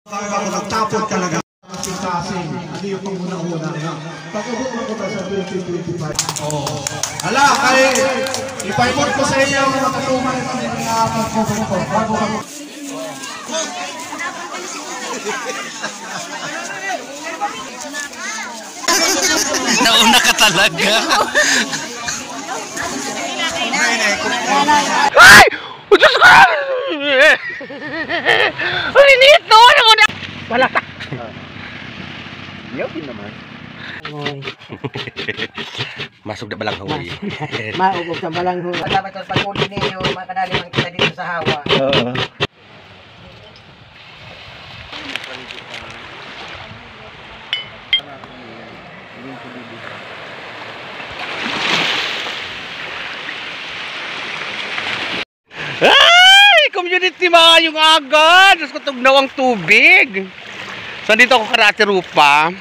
Ako nagtapon talaga. Kasing, ano yung panguna-una na. Pag-ubot mo ko sa 2025. Oo. Hala, kaya ipaimot ko sa inyo mga katuman ito na pag-ubot ko. Bago ka mo. Nauna ka talaga. Ay! Diyos ko! Ay, nito! Wala ka! Yaw din naman. Masog na balang hawi. Maugog sa balang huli. Dapat ang pag-uli ninyo, makadali lang kita dito sa hawa. Oo. Ay! Community maayong agad! Diyos ko, tugnaw ang tubig. So, dito ako Karate Rupa.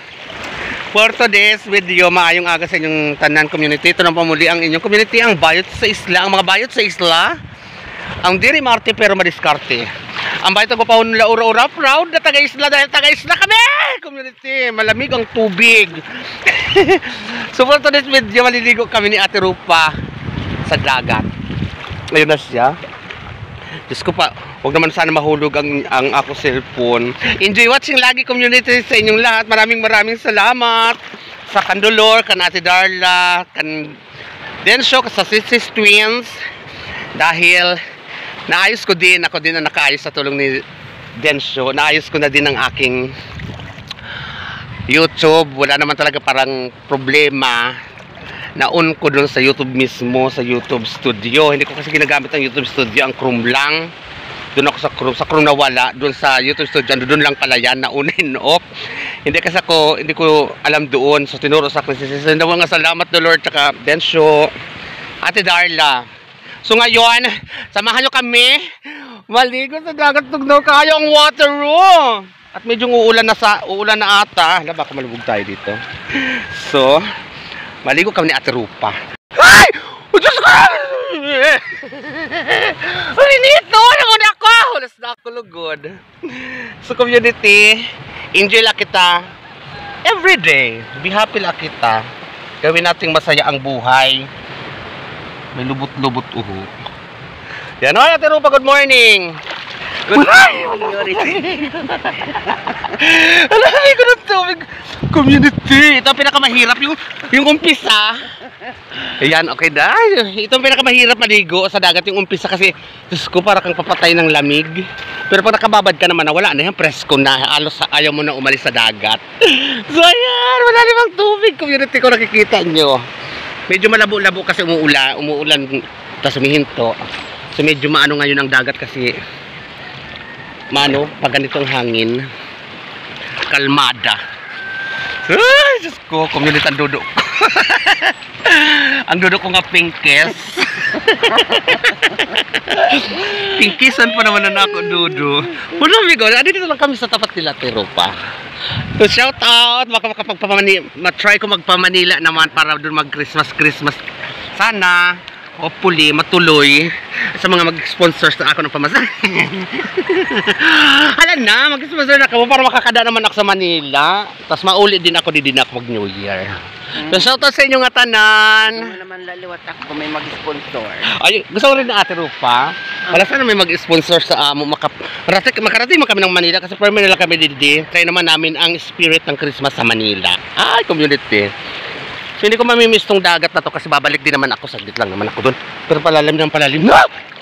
For today's video, maayong aga sa inyong tanan community. Ito na pamuli ang inyong community, ang bayot sa isla. Ang mga bayot sa isla, ang diri marte pero madiskarte. Ang bayot ko pa nila ura-ura, proud na taga-isla dahil taga-isla kami! Community, malamig ang tubig. So, for today's video, maliligo kami ni Ate Rupa sa dagat. Ayun na siya. Diyos ko pa, huwag naman sana mahulog ang ako cellphone. Enjoy watching lagi community sa inyong lahat. Maraming salamat sa Kandolor, kan Ate Darla, kan Densyo, sa Sisis Twins. Dahil naayos ko din, ako din na nakaayos sa tulong ni Densyo. Naayos ko na din ang aking YouTube. Wala naman talaga parang problema. Na-on ko doon sa YouTube mismo, sa YouTube Studio. Hindi ko kasi ginagamit ang YouTube Studio, ang Chrome lang. Doon ako sa Chrome na wala. Doon sa YouTube Studio, doon lang pala yan, na-on and off. Hindi kasi hindi ko alam doon. So tinuro sa akin, nga salamat do Lord, tsaka Densyo, Ate Darla. So ngayon, samahan nyo kami. Maligo sa dagat, tugnaw kayo ang water room. At medyo uulan na ata. Hala, baka malubog tayo dito. So, maligo kami ni Ate Rupa. Ay! Diyos ko! Ay, nito! Naman ako! Hulas na ako lugod. So, community, enjoy lang kita. Everyday, be happy lang kita. Gawin nating masaya ang buhay. May lubot-lubot uho. Yan o, Ate Rupa, good morning! Good morning! Alam ko ng tubig. Community, ito ang pinakamahirap yung umpisa. Ayan, okay na. Ito ang pinakamahirap maligo sa dagat, yung umpisa kasi Diyos ko, para kang papatay ng lamig. Pero pag nakababad ka naman, wala na yan, presko na. Ayaw mo na umalis sa dagat. So ayan, wala limang tubig. Community ko, nakikita nyo. Medyo malabo-labo kasi umuulan, tapos humihinto. So medyo maano ngayon ang dagat kasi pag ganitong hangin, kalmada. Ay, Diyos ko, community ang dudok ko. Ang dudok ko nga pinkes. Pinkisan pa naman na ako, dudo. Wala, amigo, dito lang kami sa tapat nila, Ate Rupa. So, shout out, matry ko magpa-Manila naman para doon mag-Christmas. Sana, hopefully, matuloy sa mga mag-sponsors na ako ng pamasahe. Hala na, mag-sponsor na ako para makakada naman ako sa Manila. Tapos mauli din ako mag-New Year. So, shoutout sa inyong atanan. Hindi mo naman laliwat ako kung may mag-sponsor. Ay, gusto ko rin na Ate Rupa. Wala sana may mag-sponsor sa amo. Makarating kami ng Manila kasi per Manila kami didi. Try naman namin ang spirit ng Christmas sa Manila. Ay, community. So, hindi ko mamimiss tong dagat na to kasi babalik din naman ako. Saglit lang naman ako doon. Pero palalim na.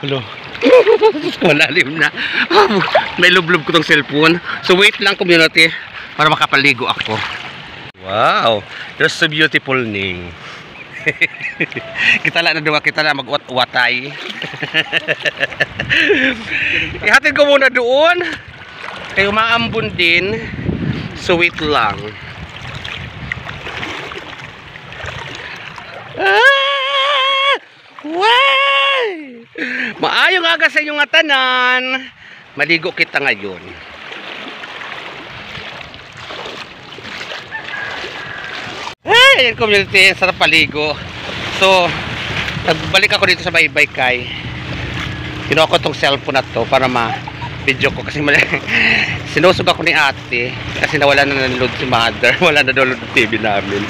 Hello. Malalim na. May lublob ko tong cellphone. So, wait lang community para makapaligo ako. Wow. You're so beautiful, Ning. Kita lang mag-uwat-uwatay. Ihatid ko muna doon. Kayo maambon din. So, wait lang. Way! Maayong aga sa inyong atanan. Maligo kita ngayon. Ay, ayan community, sarap paligo. So, nagbalik ako dito sa Baybay Kay. Kinuha ko tong cellphone na to para ma-video ko kasi Sinusog ako ni ate kasi nawala na ng load si mother. Wala na download ng TV namin.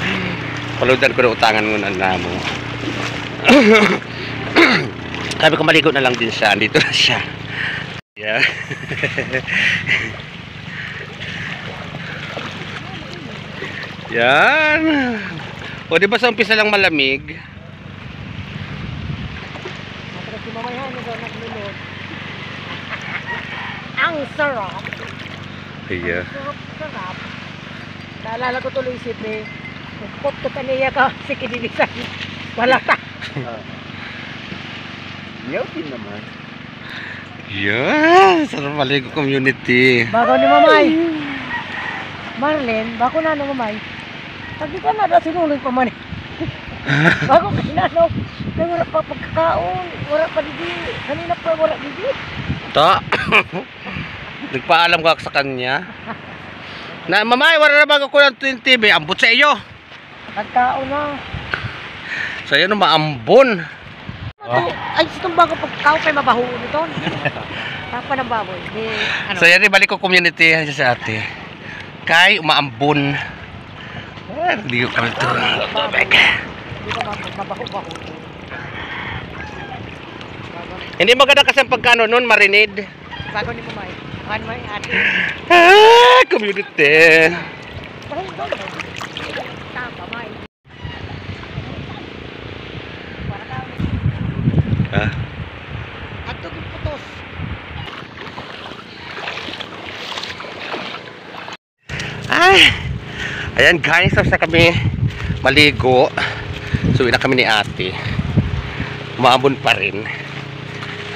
Paludan ko na utangan muna na mo. Sabi ko maligo na lang din siya. Dito na siya. Yeah. Yan. O di ba sa umpisa lang malamig? Ang sarap. Yeah. Sarap. Naalala ko tuloy si Pe. Nagpot ko taniya ka si Kidilisan. Wala ta. Yaw din naman. Yan. Sarap maligo community. Bago ni Mamay. Marlene, bako na no Mamay. Pag di ka na da sinulong pa man. Bago ka na no. Kaya wala pa pagkakaon. Wala pa didi. Kanina pa wala didi. Ta. Nagpaalam ka sa kanya. Na mamay, wala na bago ko ng TV. Ambot sa iyo. Pagkaon na. Sa iyo na maambon. Ay, itong bago pagkakaon kay mabaho nito. Tapa ng baboy. Ano? Sa iyo balik ko community sa ate. Kay umaambon. Hindi ko kami ito. Hindi ko mabaho-baho. Hindi maganda kasi ang pagkano nun, marinade. Bago ni Mamay. Ano may ate? Community. Tama, May. Ha? Ato putos. Ayan guys, tapos na kami maligo. So, uwi na kami ni ate. Umaambon pa rin.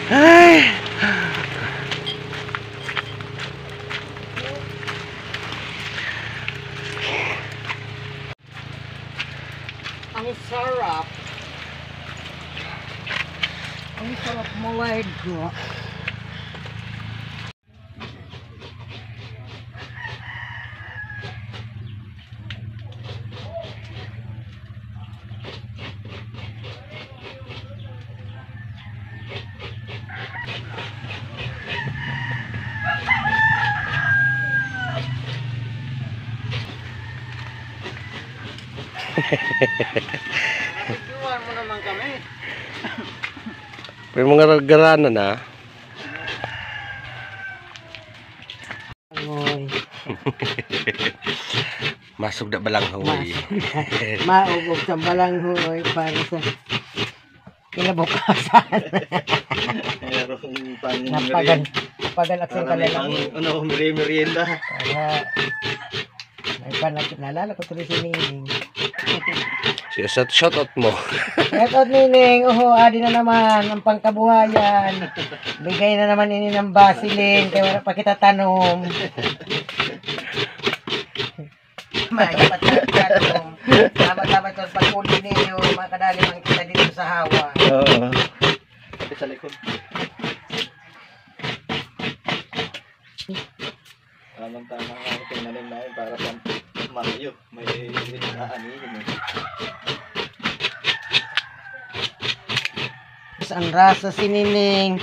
Ay. Ang sarap. Ang sarap maligo. Iwan mo naman kami. May mga garana na. Angoy. Masog na balanghoy. Maugog sa balanghoy para sa kinabukasan. Napagal aksyon ka lang. Ano, merienda. Para may panakit. Naalala ko tuloy si Nining. Shout out mo. Shout out Nining. Adi na naman ang pangkabuhayan. Bigay na naman ini ng basilin. Kaya wala pa kita tanom. Dapat ito pagpuli ninyo. Makadali mang kita dito sa hawa. Oo. Pati sa likod. Tamang-tama nga ito tinanim namin para sa malayo. May naanin. Ang rasa si Nining.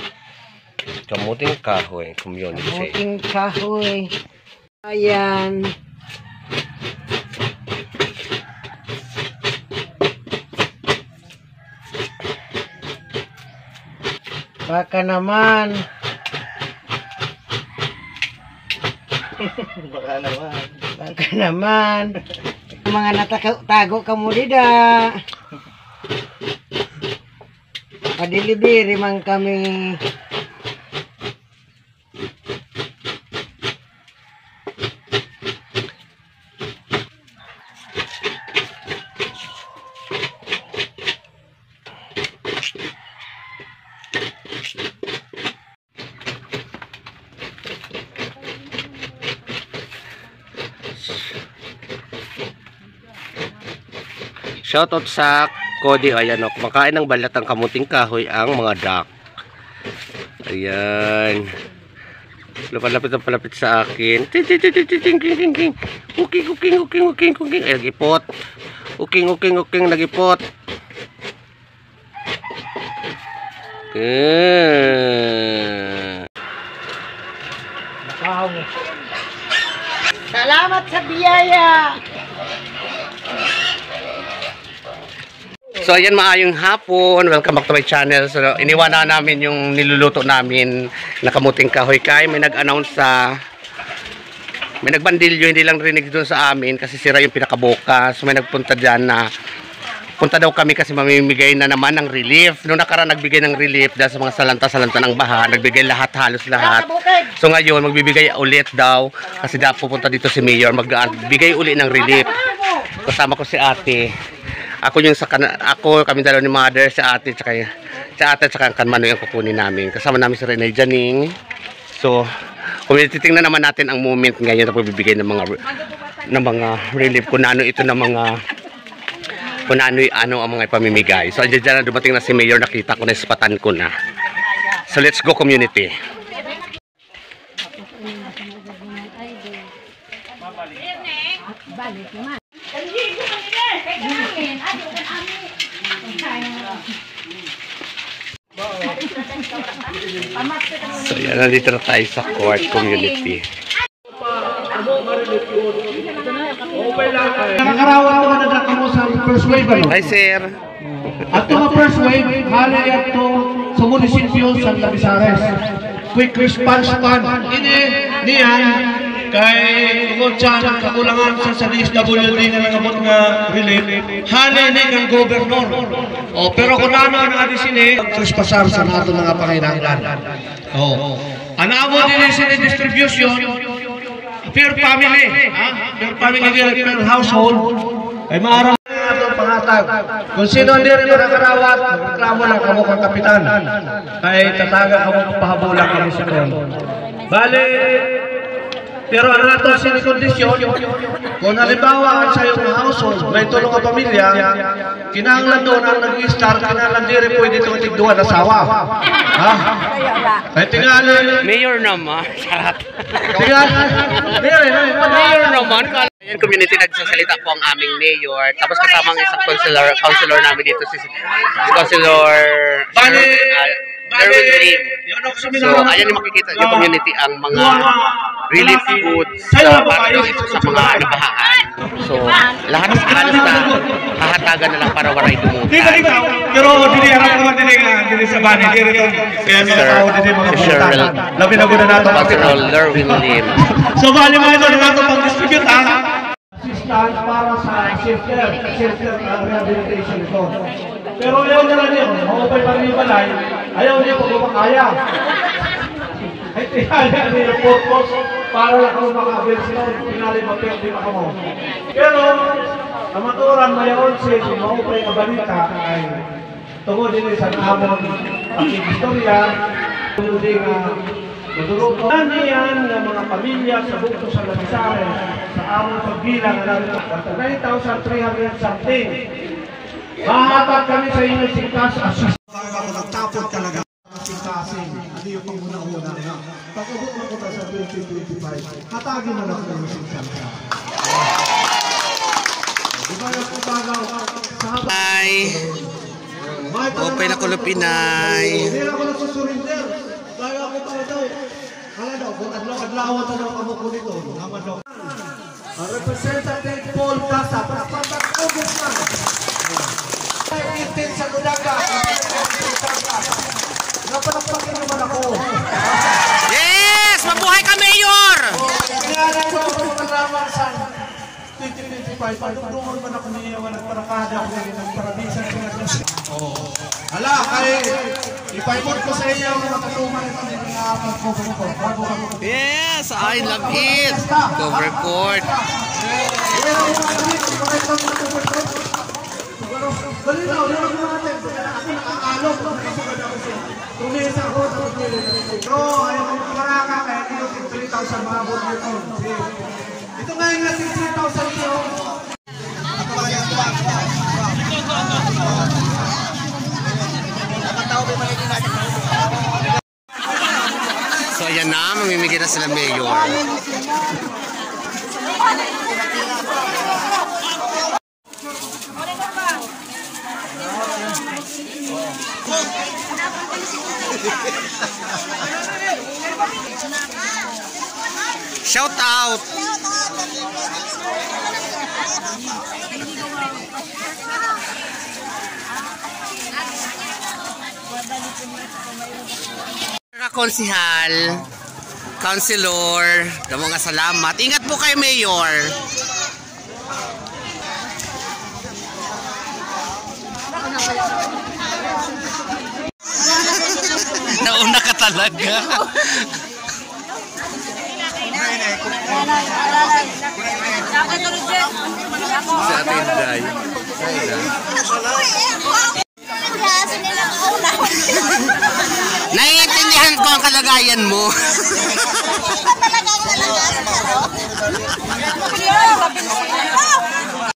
Kamuting kahoy, community. Kamuting kahoy. Ayan. Baka naman. Baka naman. Baka naman. Mga natatago ka mo dida. Padilibiri man kami. Shoutout sa Cody. Ayan o, kumakain ng balat ng kamuting kahoy ang mga duck. Ayan. Palapit sa akin. Uking. Ay, nagipot. Uking, nagipot. Wow. Salamat sa biyaya. So ayan, maayong hapon. Welcome back to my channel. So iniwana namin yung niluluto namin na kamuting kahoy kay may nag-announce sa may nagbandilyo, hindi lang rinig doon sa amin kasi sira yung pinakabukas. So may nagpunta dyan na punta daw kami kasi mamimigay na naman ng relief. Noong nakaraan nagbigay ng relief dahil sa mga salanta-salanta ng baha, nagbigay lahat, halos lahat. So ngayon magbibigay ulit daw kasi dapat pupunta dito si Mayor, magbigay ulit ng relief. Kasama ko si ate. Ako yung kami dalawa ni mother, si ate at ang kanmano yung kukunin namin. Kasama namin si Renay Janing. So, kung titingnan naman natin ang moment ngayon na pagbibigay ng mga relief kung ano ito ng mga kung ano ang mga ipamimigay. So, andyan na dumating na si Mayor, nakita ko na, ispatan ko na. So, let's go community. So yan, nandito na tayo sa court community. Nakakarawan ko na nakamo sa first wave. Hi sir. At ito first wave, hali ito sa munisipyo San Labisares. Quick response fund. Niyan, kay tungod sa kakulangan sa DSWD na nangabot nga relief, hali ni kang gobernador. Pero kung ano ang adisini, trespassar sa nato mga pangailangan. Anamo din sila distribution, per family, per family, per household, ay maarang itong pangatag. Kung sino hindi rin nakakarawat, reklamo lang kamo kang kapitan. Ay tataga kamo pahabulan kami sa kon. Bale, pero ang nato sinikondisyon, kung halimbawa sa iyong household, may tulong ang pamilya, kinahanglan doon ang nag-i-start, kinahanglan di rin pwede itong tigduhan asawa. Ha? Ay tingali. Mayor naman. Mayor naman. Ayan, community, nagsasalita po ang aming mayor. Tapos kasama ang isang councilor namin dito, si Councilor Derwin Lim. So, ayan yung makikita yung community ang mga relief goods para ito sa mga nabahaan. So, lahat halos na hahatagan na lang para waray dumutan. Pero hindi harap naman din sa bani. Kaya mga tao din mga pumunta. Labi na guna nato. Councilor Derwin Lim. So, bali mga ito na nato pang-distribute assistance para sa shelter rehabilitation ito. Pero ayaw na lang yun. Maupay pa rin yung balay. Ayaw niya pag umakaya. Ay, tinali niya yung purpose para lang kung makabil sila. Tinali mapirdi na kamo. Pero, amaturan mayaon siya yung maupay na balita ay tungod din sa amon pag-istorya, tungod din maduruto. Ano yan ng mga pamilya sa bukto sa Labisares sa amon pagbilang na 9,300 something. Mahapat kami sa inyo singkas assist. Ako nagtapon talaga. Singkasin. Ano yung panguna-una na. Pag-ubot mo ko sa 2025, hatagin mo na ako yung singkasa. Diba yung pagagaw sa habang... Hi! Open ako na Pinay. Hindi ako nagsusurinder. Kaya ako pa daw. Kala daw, kung adlaw-adlawan na daw kamo ko dito. Naman daw. Representative Paul Casa. Pagpapag-ubot na. Itin sa Ludaga. Napalakpakin naman ako. Yes! Mabuhay ka, Mayor! Kailangan ko ako magalaman sa 2025. Pagdungon man ako niya, nagparakada ako ng parabisan ko na siya. Hala, kaya ipaimod ko sa iyo ang matutuman ito ng mga pagkukupo. Yes! I love it! Cover court. Dali na, ulit ako natin. Ako nakakalog. Tumisa ako. Pero ayaw ko makaraka kaya dito 3,000 mga board nito. Ito nga yung 3,000 ito. So ayan na, mamimigay na sila Mayor. Shout out! Konsihal, councilor, damo nga salamat. Ingat po kayo, Mayor. Nauna ka talaga. Si Ate Inday. Naiintindihan ko ang kalagayan mo.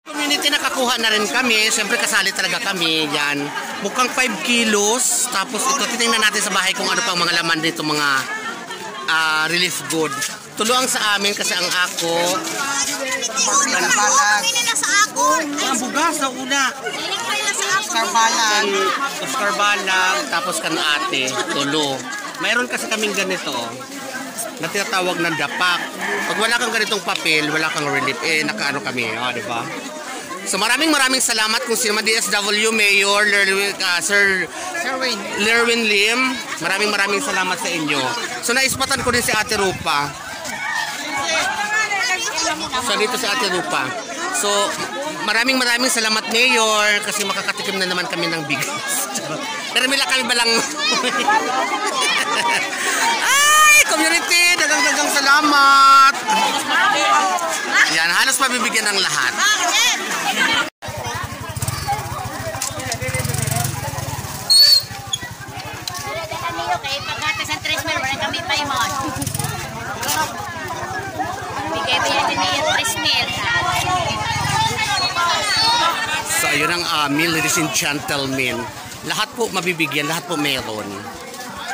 Community nakakuha na rin kami. Siyempre kasali talaga kami. Yan. Mukhang 5 kilos. Tapos ito, titingnan natin sa bahay kung ano pang mga laman dito, mga relief good. Tuluang sa amin kasi ang ako. Ang bugas na una. Oscar Balang, tapos kan ate, tulo. Mayroon kasi kaming ganito, na tinatawag ng dapak. Pag wala kang ganitong papel, wala kang relief, nakaano kami, di ba? So maraming salamat kung sino man DSW, Mayor, Sir Lerwin Lim. Maraming salamat sa inyo. So naispatan ko din si Ate Rupa. So dito si Ate Rupa. So maraming salamat, Mayor, kasi makakatikim na naman kami ng bigas. Pero mila kami balang. Ay, community, dagang salamat. Yan, halos mabibigyan ng lahat. Okay, pagkatas ang 3 mil, wala kami pa imon. Bigay ba yan niya 3 mil? So ayun ang amin, ladies and gentlemen. Lahat po mabibigyan, lahat po meron.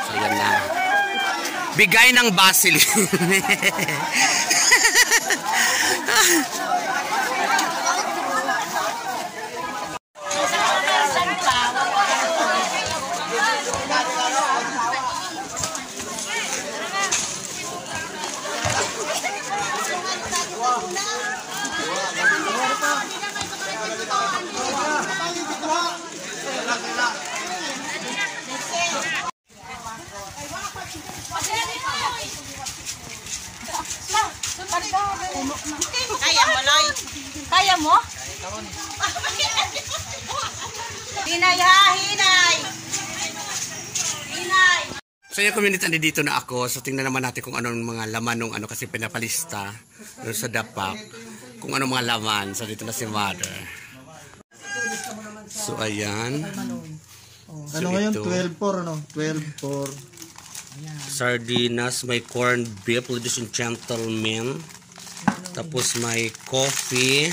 So yan na. Bigay ng basil. Kaya mo, Loy? Kaya mo? Hinay ha, hinay! Hinay! So yung community, nandito na ako. So tingnan naman natin kung anong mga laman nung ano, kasi pinapalista doon sa dapak. Kung anong mga laman. So dito na si Mother. So ayan. So, Ano ngayon? ito, 12-4 ano? 12-4. sardinas, may corned beef, ladies and gentlemen. Tapos may coffee,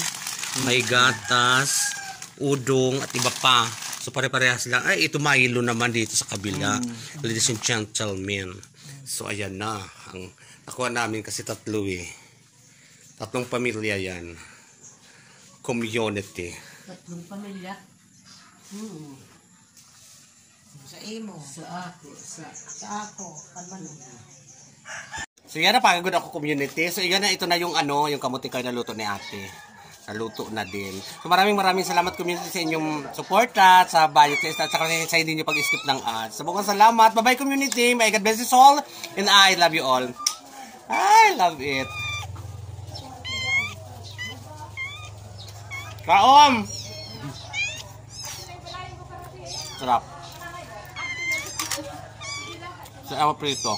may gatas, udong, at iba pa. So pare-parehas lang. Ay, ito Milo naman dito sa kabila. Ladies and gentlemen. So ayan na. Ang nakuha namin kasi tatlo eh. Tatlong pamilya yan. Community. Tatlong pamilya. Sa imo. Sa ako. Sa ako. So yan na, pagod ako community. So yan na, ito na yung ano, yung kamuting kayo naluto ni ate. Naluto na din. So maraming salamat community sa inyong suporta sa budget test at saka sa hindi nyo pag-skip ng ads. So bukas salamat. Bye bye community. May God bless you all. And I love you all. I love it. Kaom! Sarap. Sa awa prito.